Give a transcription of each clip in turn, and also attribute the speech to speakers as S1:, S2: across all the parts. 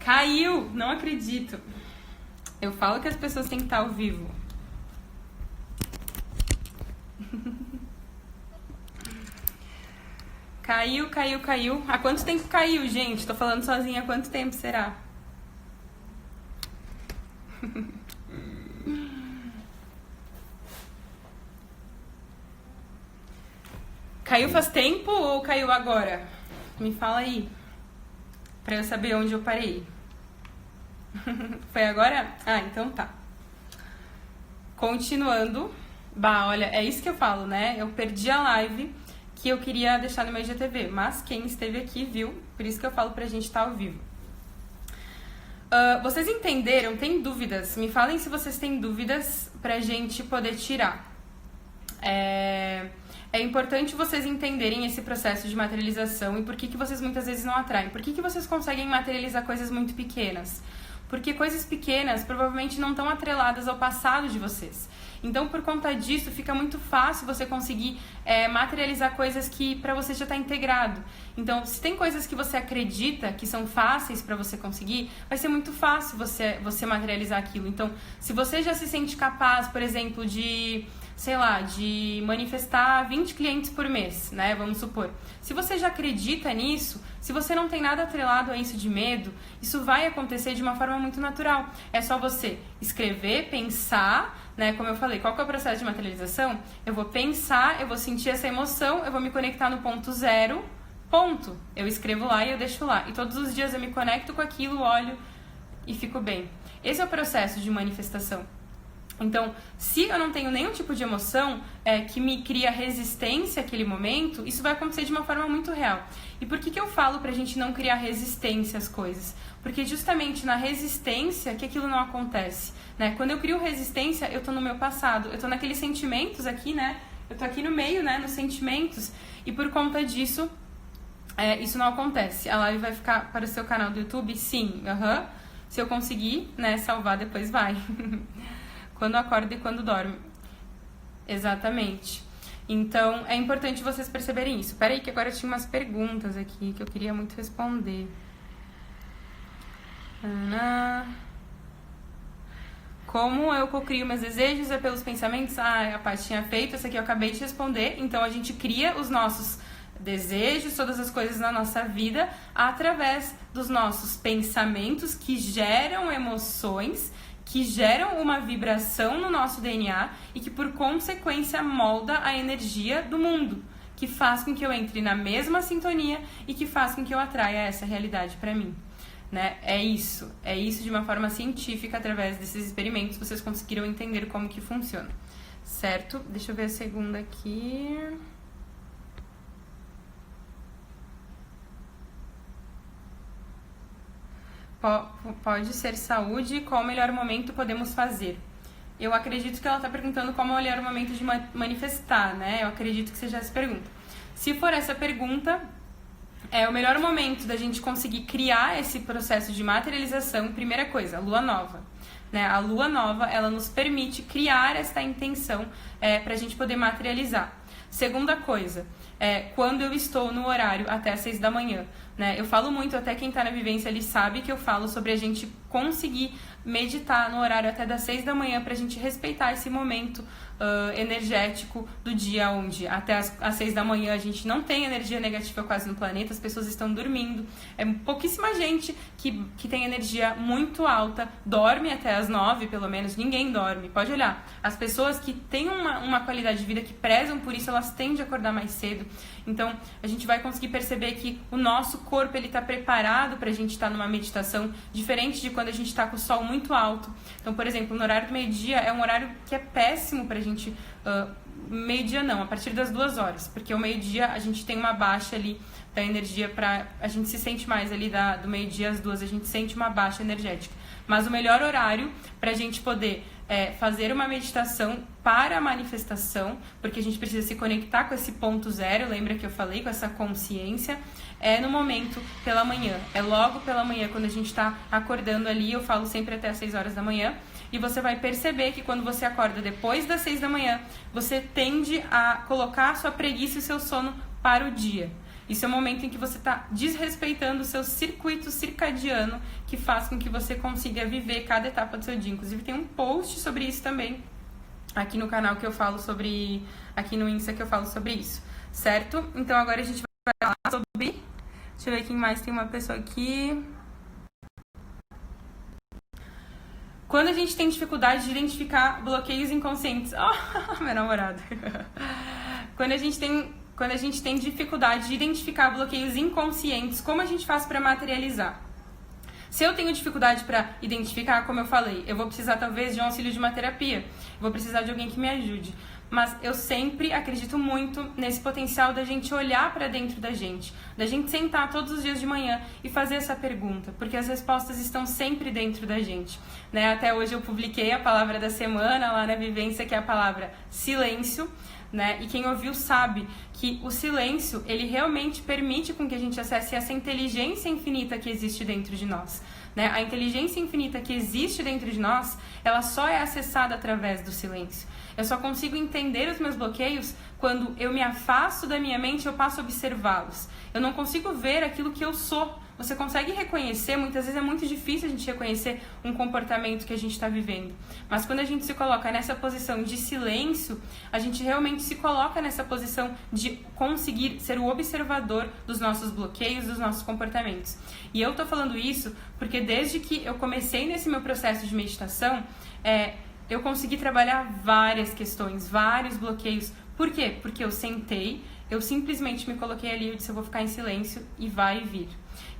S1: Caiu! Não acredito. Eu falo que as pessoas têm que estar ao vivo. Caiu. Há quanto tempo caiu, gente? Tô falando sozinha há quanto tempo será? Caiu faz tempo ou caiu agora? Me fala aí, pra eu saber onde eu parei. Foi agora? Ah, então tá. Continuando. Bah, olha, é isso que eu falo, né? Eu perdi a live que eu queria deixar no meu IGTV, mas quem esteve aqui viu, por isso que eu falo pra gente estar ao vivo. Vocês entenderam? Tem dúvidas? Me falem se vocês têm dúvidas pra gente poder tirar. É importante vocês entenderem esse processo de materialização e por que vocês muitas vezes não atraem. Por que vocês conseguem materializar coisas muito pequenas? Porque coisas pequenas provavelmente não estão atreladas ao passado de vocês. Então, por conta disso, fica muito fácil você conseguir materializar coisas que para você já está integrado. Então, se tem coisas que você acredita que são fáceis para você conseguir, vai ser muito fácil você materializar aquilo. Então, se você já se sente capaz, por exemplo, de manifestar 20 clientes por mês, né? Vamos supor. Se você já acredita nisso, se você não tem nada atrelado a isso de medo, isso vai acontecer de uma forma muito natural. É só você escrever, pensar, né? Como eu falei, qual que é o processo de materialização? Eu vou pensar, eu vou sentir essa emoção, eu vou me conectar no ponto zero, ponto. Eu escrevo lá e eu deixo lá. E todos os dias eu me conecto com aquilo, olho e fico bem. Esse é o processo de manifestação. Então, se eu não tenho nenhum tipo de emoção que me cria resistência àquele momento, isso vai acontecer de uma forma muito real. E por que eu falo pra gente não criar resistência às coisas? Porque justamente na resistência que aquilo não acontece, né? Quando eu crio resistência, eu tô no meu passado, eu tô naqueles sentimentos aqui, né? Eu tô aqui no meio, né? Nos sentimentos. E por conta disso, isso não acontece. A live vai ficar para o seu canal do YouTube? Sim. Se eu conseguir, né, salvar, depois vai. Quando acorda e quando dorme. Exatamente. Então, é importante vocês perceberem isso. Peraí que agora eu tinha umas perguntas aqui que eu queria muito responder. Como eu cocrio meus desejos é pelos pensamentos? A Paty tinha feito, essa aqui eu acabei de responder. Então, a gente cria os nossos desejos, todas as coisas na nossa vida através dos nossos pensamentos que geram emoções, que geram uma vibração no nosso DNA e que, por consequência, molda a energia do mundo, que faz com que eu entre na mesma sintonia e que faz com que eu atraia essa realidade para mim. Né? É isso de uma forma científica, através desses experimentos, vocês conseguiram entender como que funciona. Certo? Deixa eu ver a segunda aqui. Pode ser saúde, qual o melhor momento podemos fazer? Eu acredito que ela está perguntando qual é o melhor momento de manifestar, né? Eu acredito que seja essa pergunta. Se for essa pergunta, o melhor momento da gente conseguir criar esse processo de materialização, primeira coisa, a lua nova. Né? A lua nova, ela nos permite criar essa intenção para a gente poder materializar. Segunda coisa, quando eu estou no horário até às 6 da manhã. Né? Eu falo muito, até quem está na vivência ali sabe que eu falo sobre a gente conseguir meditar no horário até das 6 da manhã para a gente respeitar esse momento energético do dia, onde até às 6 da manhã a gente não tem energia negativa quase no planeta, as pessoas estão dormindo, pouquíssima gente que tem energia muito alta dorme até às 9, pelo menos, ninguém dorme, pode olhar, as pessoas que têm uma qualidade de vida, que prezam por isso, elas tendem a acordar mais cedo. Então a gente vai conseguir perceber que o nosso corpo ele está preparado para a gente estar numa meditação diferente de quando a gente está com o sol muito alto. Então, por exemplo, no horário do meio-dia é um horário que é péssimo para a gente, meio-dia não, a partir das 2 horas, porque o meio-dia a gente tem uma baixa ali da energia, a gente se sente mais ali do meio-dia às 2, a gente sente uma baixa energética. Mas o melhor horário para a gente poder fazer uma meditação para a manifestação, porque a gente precisa se conectar com esse ponto zero, lembra que eu falei, com essa consciência, no momento pela manhã, logo pela manhã, quando a gente está acordando ali, eu falo sempre até às 6 horas da manhã, e você vai perceber que quando você acorda depois das 6 da manhã, você tende a colocar a sua preguiça e o seu sono para o dia. Isso é o momento em que você está desrespeitando o seu circuito circadiano, que faz com que você consiga viver cada etapa do seu dia. Inclusive tem um post sobre isso também aqui no canal que eu falo sobre, aqui no Insta que eu falo sobre isso, certo? Então agora a gente vai falar sobre, deixa eu ver quem mais, tem uma pessoa aqui. Quando a gente tem dificuldade de identificar bloqueios inconscientes, meu namorado. Quando a gente tem dificuldade de identificar bloqueios inconscientes, como a gente faz para materializar? Se eu tenho dificuldade para identificar, como eu falei, eu vou precisar talvez de um auxílio de uma terapia, vou precisar de alguém que me ajude. Mas eu sempre acredito muito nesse potencial da gente olhar para dentro da gente sentar todos os dias de manhã e fazer essa pergunta, porque as respostas estão sempre dentro da gente, né? Até hoje eu publiquei a palavra da semana lá na Vivência, que é a palavra silêncio, né? E quem ouviu sabe que o silêncio, ele realmente permite com que a gente acesse essa inteligência infinita que existe dentro de nós, né? A inteligência infinita que existe dentro de nós, ela só é acessada através do silêncio. Eu só consigo entender os meus bloqueios quando eu me afasto da minha mente e eu passo a observá-los. Eu não consigo ver aquilo que eu sou. Você consegue reconhecer, muitas vezes é muito difícil a gente reconhecer um comportamento que a gente está vivendo. Mas quando a gente se coloca nessa posição de silêncio, a gente realmente se coloca nessa posição de conseguir ser o observador dos nossos bloqueios, dos nossos comportamentos. E eu tô falando isso porque desde que eu comecei nesse meu processo de meditação, eu consegui trabalhar várias questões, vários bloqueios. Por quê? Porque eu sentei, eu simplesmente me coloquei ali, eu disse, eu vou ficar em silêncio e vai vir.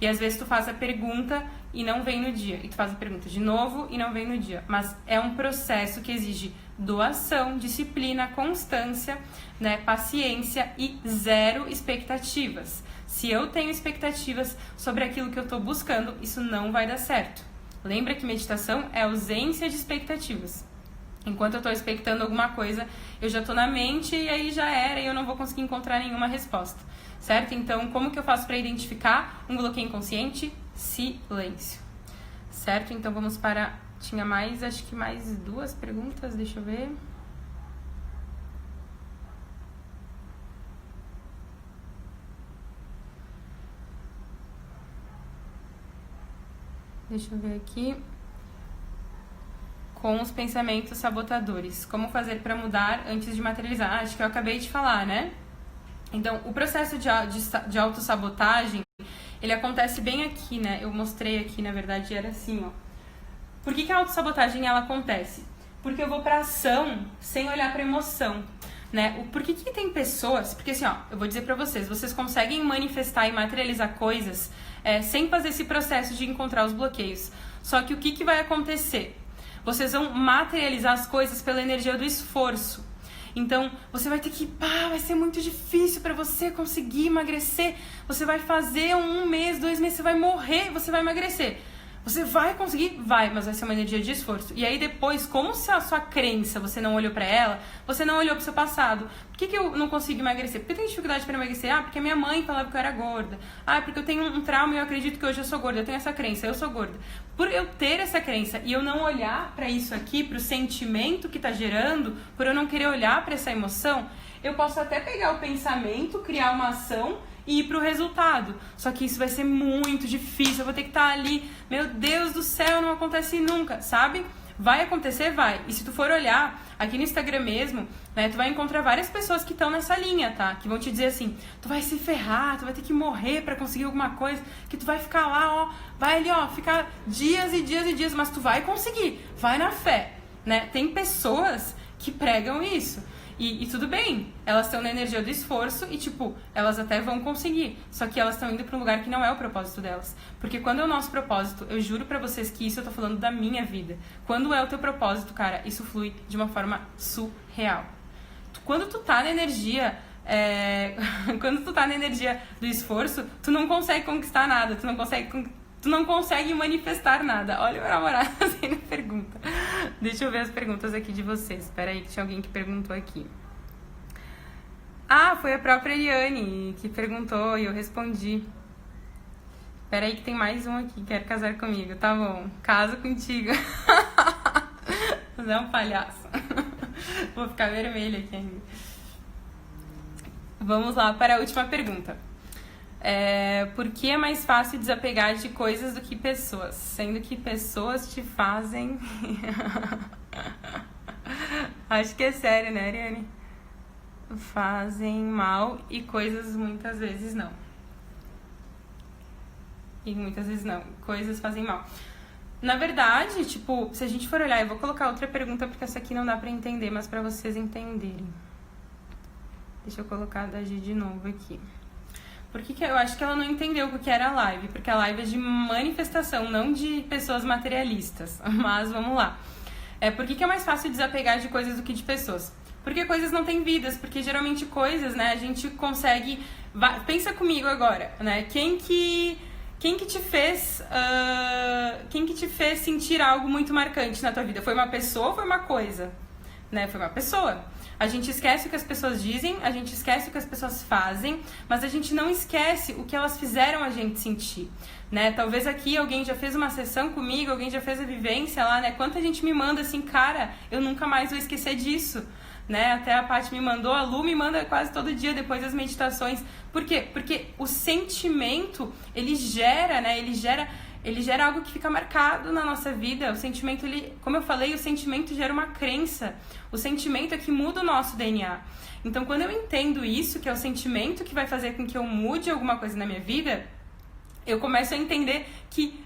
S1: E às vezes tu faz a pergunta e não vem no dia. E tu faz a pergunta de novo e não vem no dia. Mas é um processo que exige doação, disciplina, constância, né, paciência e zero expectativas. Se eu tenho expectativas sobre aquilo que eu estou buscando, isso não vai dar certo. Lembra que meditação é ausência de expectativas. Enquanto eu estou expectando alguma coisa, eu já estou na mente e aí já era e eu não vou conseguir encontrar nenhuma resposta, certo? Então, como que eu faço para identificar um bloqueio inconsciente? Silêncio, certo? Então, vamos para... Tinha mais, acho que mais 2 perguntas, deixa eu ver. Deixa eu ver aqui. Com os pensamentos sabotadores. Como fazer para mudar antes de materializar? Acho que eu acabei de falar, né? Então, o processo de autossabotagem, ele acontece bem aqui, né? Eu mostrei aqui, na verdade, era assim, ó. Por que a autossabotagem, ela acontece? Porque eu vou pra ação sem olhar pra emoção, né? Por que tem pessoas... Porque assim, ó, eu vou dizer pra vocês, vocês conseguem manifestar e materializar coisas sem fazer esse processo de encontrar os bloqueios. Só que o que vai acontecer? Vocês vão materializar as coisas pela energia do esforço. Então, você vai ter que... vai ser muito difícil para você conseguir emagrecer. Você vai fazer 1 mês, 2 meses, você vai morrer, você vai emagrecer. Você vai conseguir? Vai, mas vai ser uma energia de esforço. E aí depois, como se a sua crença, você não olhou pra ela, você não olhou pro seu passado. Por que eu não consigo emagrecer? Porque eu tenho dificuldade para emagrecer? Porque a minha mãe falava que eu era gorda. Porque eu tenho um trauma e eu acredito que hoje eu sou gorda. Eu tenho essa crença, eu sou gorda. Por eu ter essa crença e eu não olhar pra isso aqui, pro sentimento que tá gerando, por eu não querer olhar pra essa emoção, eu posso até pegar o pensamento, criar uma ação e ir pro resultado. Só que isso vai ser muito difícil, eu vou ter que estar ali, meu Deus do céu, não acontece nunca, sabe? Vai acontecer, vai. E se tu for olhar, aqui no Instagram mesmo, né, tu vai encontrar várias pessoas que estão nessa linha, tá? Que vão te dizer assim, tu vai se ferrar, tu vai ter que morrer pra conseguir alguma coisa, que tu vai ficar lá, ó, vai ali, ó, ficar dias e dias e dias, mas tu vai conseguir, vai na fé, né? Tem pessoas que pregam isso. E tudo bem, elas estão na energia do esforço e, tipo, elas até vão conseguir. Só que elas estão indo para um lugar que não é o propósito delas. Porque quando é o nosso propósito, eu juro pra vocês que isso eu tô falando da minha vida. Quando é o teu propósito, cara, isso flui de uma forma surreal. Quando tu tá na energia... quando tu tá na energia do esforço, tu não consegue conquistar nada, tu não consegue manifestar nada. Olha o meu namorado fazendo pergunta. Deixa eu ver as perguntas aqui de vocês. Espera aí que tinha alguém que perguntou aqui. Foi a própria Eliane que perguntou e eu respondi. Espera aí que tem mais um aqui. Quer casar comigo? Tá bom. Caso contigo. Você é um palhaço. Vou ficar vermelha aqui ainda. Vamos lá para a última pergunta. Por que é mais fácil desapegar de coisas do que pessoas? Sendo que pessoas te fazem... Acho que é sério, né, Ariane? Fazem mal e coisas muitas vezes não. E muitas vezes não. Coisas fazem mal. Na verdade, tipo, se a gente for olhar... Eu vou colocar outra pergunta porque essa aqui não dá pra entender, mas pra vocês entenderem. Deixa eu colocar a da Gi de novo aqui. Por que eu acho que ela não entendeu o que era a live? Porque a live é de manifestação, não de pessoas materialistas. Mas vamos lá. Por que é mais fácil desapegar de coisas do que de pessoas? Porque coisas não têm vidas. Porque geralmente coisas, né, a gente consegue... Pensa comigo agora, né? Quem que te fez sentir algo muito marcante na tua vida? Foi uma pessoa ou foi uma coisa? Né? Foi uma pessoa. A gente esquece o que as pessoas dizem, a gente esquece o que as pessoas fazem, mas a gente não esquece o que elas fizeram a gente sentir, né? Talvez aqui alguém já fez uma sessão comigo, alguém já fez a vivência lá, né? Quanta gente me manda assim, cara, eu nunca mais vou esquecer disso, né? Até a Paty me mandou, a Lu me manda quase todo dia depois das meditações. Por quê? Porque o sentimento, ele gera, né? Ele gera algo que fica marcado na nossa vida. O sentimento, como eu falei, o sentimento gera uma crença. O sentimento é que muda o nosso DNA. Então, quando eu entendo isso, que é o sentimento que vai fazer com que eu mude alguma coisa na minha vida, eu começo a entender que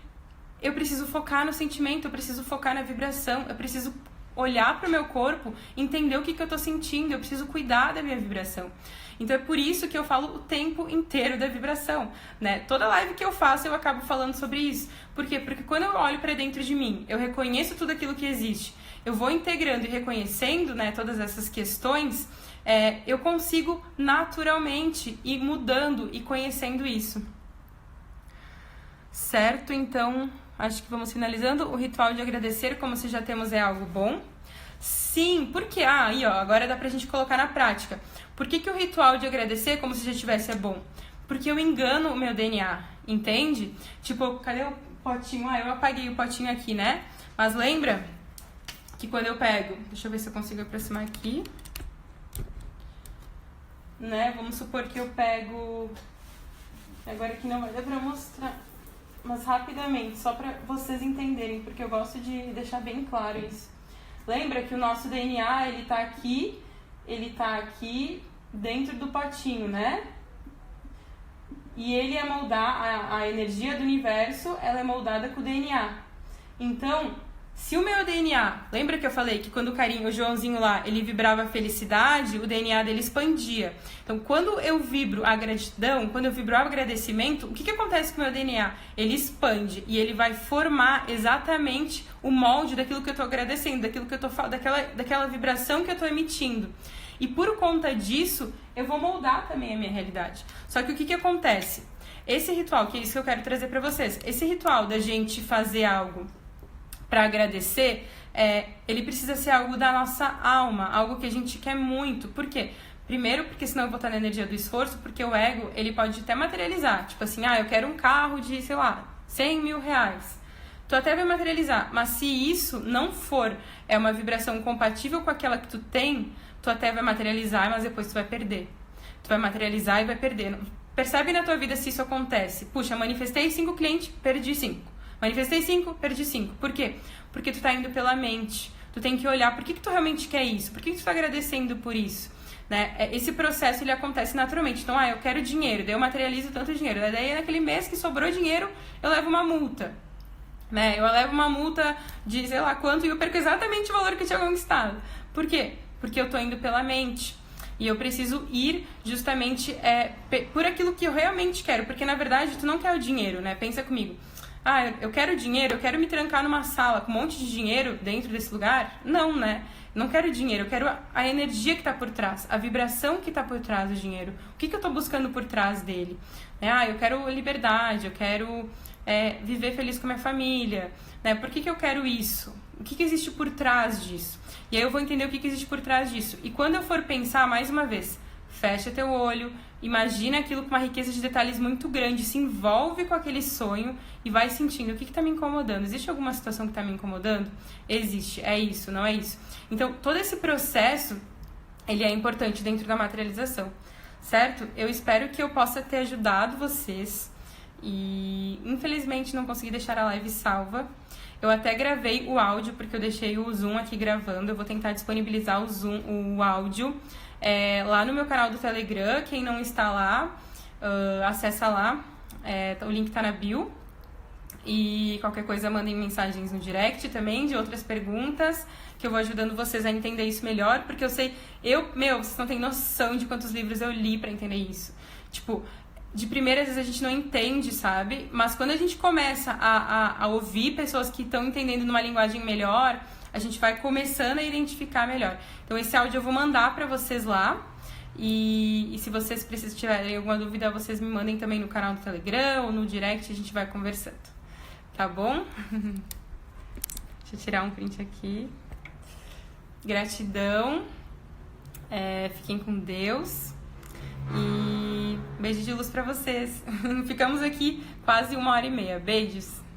S1: eu preciso focar no sentimento, eu preciso focar na vibração, eu preciso olhar para o meu corpo, entender o que eu estou sentindo, eu preciso cuidar da minha vibração. Então é por isso que eu falo o tempo inteiro da vibração, né? Toda live que eu faço eu acabo falando sobre isso. Por quê? Porque quando eu olho para dentro de mim, eu reconheço tudo aquilo que existe, eu vou integrando e reconhecendo, né, todas essas questões, eu consigo naturalmente ir mudando e conhecendo isso. Certo? Então, acho que vamos finalizando. O ritual de agradecer, como se já temos, é algo bom. Sim, porque aí ó, agora dá pra gente colocar na prática. Por que o ritual de agradecer, como se já tivesse, é bom? Porque eu engano o meu DNA, entende? Tipo, cadê o potinho? Eu apaguei o potinho aqui, né? Mas lembra que quando eu pego... Deixa eu ver se eu consigo aproximar aqui. Né? Vamos supor que eu pego... Agora aqui não vai dar pra mostrar, mas rapidamente, só pra vocês entenderem, porque eu gosto de deixar bem claro isso. Lembra que o nosso DNA, ele tá aqui dentro do potinho, né? E ele é moldar, a energia do universo, ela é moldada com o DNA. Então, se o meu DNA... Lembra que eu falei que quando o Joãozinho lá, ele vibrava felicidade, o DNA dele expandia. Então, quando eu vibro a gratidão, quando eu vibro o agradecimento, o que acontece com o meu DNA? Ele expande e ele vai formar exatamente o molde daquilo que eu estou agradecendo, daquilo que eu tô, daquela vibração que eu estou emitindo. E por conta disso, eu vou moldar também a minha realidade. Só que o que acontece? Esse ritual, que é isso que eu quero trazer para vocês, esse ritual da gente fazer algo para agradecer, ele precisa ser algo da nossa alma, algo que a gente quer muito. Por quê? Primeiro, porque senão eu vou estar na energia do esforço, porque o ego, ele pode até materializar. Tipo assim, eu quero um carro de, sei lá, 100 mil reais. Tu até vai materializar, mas se isso não for uma vibração compatível com aquela que tu tem, tu até vai materializar, mas depois tu vai perder. Tu vai materializar e vai perder. Percebe na tua vida se isso acontece. Puxa, manifestei 5 clientes, perdi 5. Manifestei 5, perdi 5. Por quê? Porque tu tá indo pela mente. Tu tem que olhar por que tu realmente quer isso. Por que tu tá agradecendo por isso? Né? Esse processo, ele acontece naturalmente. Então, eu quero dinheiro. Daí eu materializo tanto dinheiro. Daí naquele mês que sobrou dinheiro, eu levo uma multa. Né? Eu levo uma multa de sei lá quanto e eu perco exatamente o valor que eu tinha conquistado. Por quê? Porque eu tô indo pela mente. E eu preciso ir justamente por aquilo que eu realmente quero. Porque, na verdade, tu não quer o dinheiro, né? Pensa comigo. Eu quero dinheiro, eu quero me trancar numa sala com um monte de dinheiro dentro desse lugar? Não, né? Não quero dinheiro, eu quero a energia que está por trás, a vibração que está por trás do dinheiro. O que eu estou buscando por trás dele? Eu quero liberdade, eu quero viver feliz com a minha família. Né? Por que eu quero isso? O que existe por trás disso? E aí eu vou entender o que existe por trás disso. E quando eu for pensar, mais uma vez, fecha teu olho, imagina aquilo com uma riqueza de detalhes muito grande, se envolve com aquele sonho e vai sentindo o que está me incomodando. Existe alguma situação que está me incomodando? Existe. É isso, não é isso? Então, todo esse processo, ele é importante dentro da materialização. certo? Eu espero que eu possa ter ajudado vocês e infelizmente não consegui deixar a live salva. Eu até gravei o áudio porque eu deixei o Zoom aqui gravando. Eu vou tentar disponibilizar o áudio lá no meu canal do Telegram. Quem não está lá, acessa lá. O link tá na bio. E qualquer coisa, mandem mensagens no direct também de outras perguntas, que eu vou ajudando vocês a entender isso melhor, porque eu sei, vocês não têm noção de quantos livros eu li pra entender isso. Tipo, de primeira, às vezes a gente não entende, sabe? Mas quando a gente começa a ouvir pessoas que estão entendendo numa linguagem melhor, a gente vai começando a identificar melhor. Então esse áudio eu vou mandar pra vocês lá. E se vocês tiverem alguma dúvida, vocês me mandem também no canal do Telegram ou no direct, a gente vai conversando. Tá bom? Deixa eu tirar um print aqui. Gratidão. Fiquem com Deus. E beijo de luz pra vocês. Ficamos aqui quase 1h30. Beijos.